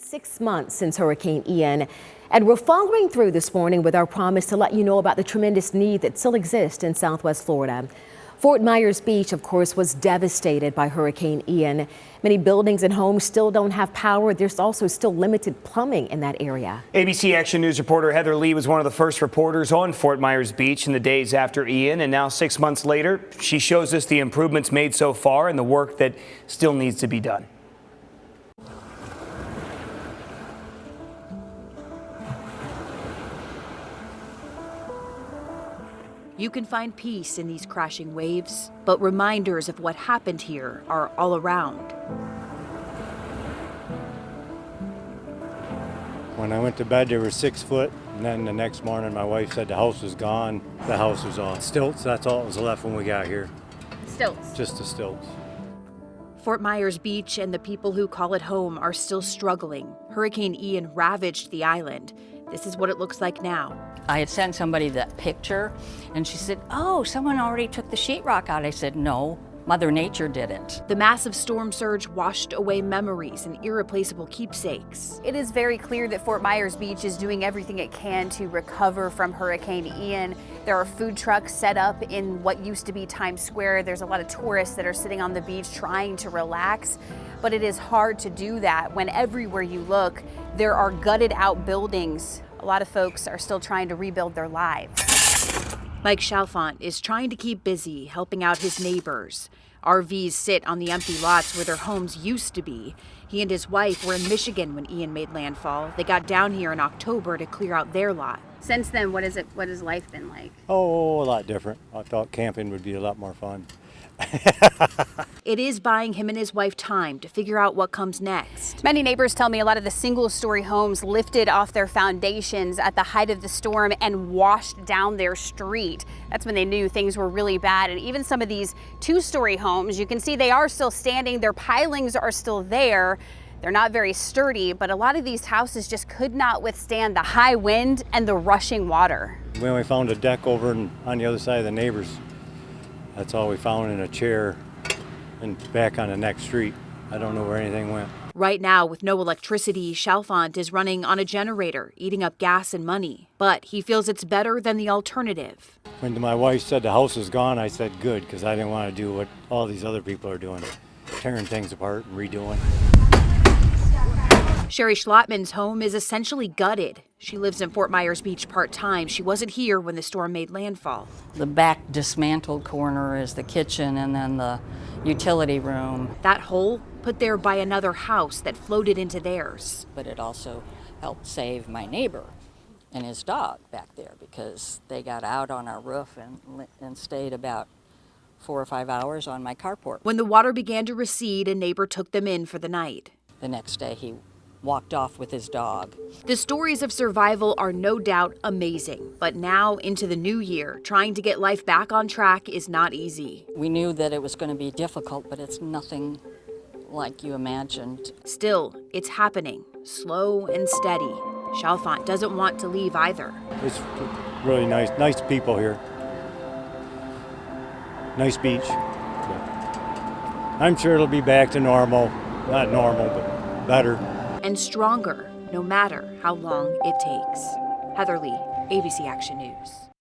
6 months since Hurricane Ian, and we're following through this morning with our promise to let you know about the tremendous need that still exists in Southwest Florida. Fort Myers Beach, of course, was devastated by Hurricane Ian. Many buildings and homes still don't have power. There's also still limited plumbing in that area. ABC Action News reporter Heather Lee was one of the first reporters on Fort Myers Beach in the days after Ian, and now 6 months later, she shows us the improvements made so far and the work that still needs to be done. You can find peace in these crashing waves, but reminders of what happened here are all around. When I went to bed, they were 6 foot, and then the next morning my wife said the house was gone. The house was on stilts. That's all that was left when we got here. Stilts. Just the stilts. Fort Myers Beach and the people who call it home are still struggling. Hurricane Ian ravaged the island. This is what it looks like now. I had sent somebody that picture, and she said, "Oh, someone already took the sheetrock out." I said, "No, Mother Nature did it." The massive storm surge washed away memories and irreplaceable keepsakes. It is very clear that Fort Myers Beach is doing everything it can to recover from Hurricane Ian. There are food trucks set up in what used to be Times Square. There's a lot of tourists that are sitting on the beach trying to relax, but it is hard to do that when everywhere you look, there are gutted out buildings. A lot of folks are still trying to rebuild their lives. Mike Chalfant is trying to keep busy, helping out his neighbors. RVs sit on the empty lots where their homes used to be. He and his wife were in Michigan when Ian made landfall. They got down here in October to clear out their lot. Since then, what has life been like? Oh, a lot different. I thought camping would be a lot more fun. It is buying him and his wife time to figure out what comes next. Many neighbors tell me a lot of the single-story homes lifted off their foundations at the height of the storm and washed down their street. That's when they knew things were really bad. And even some of these two-story homes, you can see they are still standing. Their pilings are still there. They're not very sturdy, but a lot of these houses just could not withstand the high wind and the rushing water. We only found a deck over on the other side of the neighbors. That's all we found, in a chair and back on the next street. I don't know where anything went. Right now, with no electricity, Chalfant is running on a generator, eating up gas and money. But he feels it's better than the alternative. When my wife said the house was gone, I said good, because I didn't want to do what all these other people are doing, tearing things apart and redoing. Sherry Schlotman's home is essentially gutted. She lives in Fort Myers Beach part-time. She wasn't here when the storm made landfall. The back dismantled corner is the kitchen and then the utility room. That hole put there by another house that floated into theirs. But it also helped save my neighbor and his dog back there, because they got out on our roof and stayed about 4 or 5 hours on my carport. When the water began to recede, a neighbor took them in for the night. The next day he walked off with his dog. The stories of survival are no doubt amazing, but now into the new year, trying to get life back on track is not easy. We knew that it was going to be difficult, but it's nothing like you imagined. Still, it's happening, slow and steady. Chalfant doesn't want to leave either. It's really nice people here. Nice beach. I'm sure it'll be back to normal. Not normal, but better. And stronger, no matter how long it takes. Heather Lee, ABC Action News.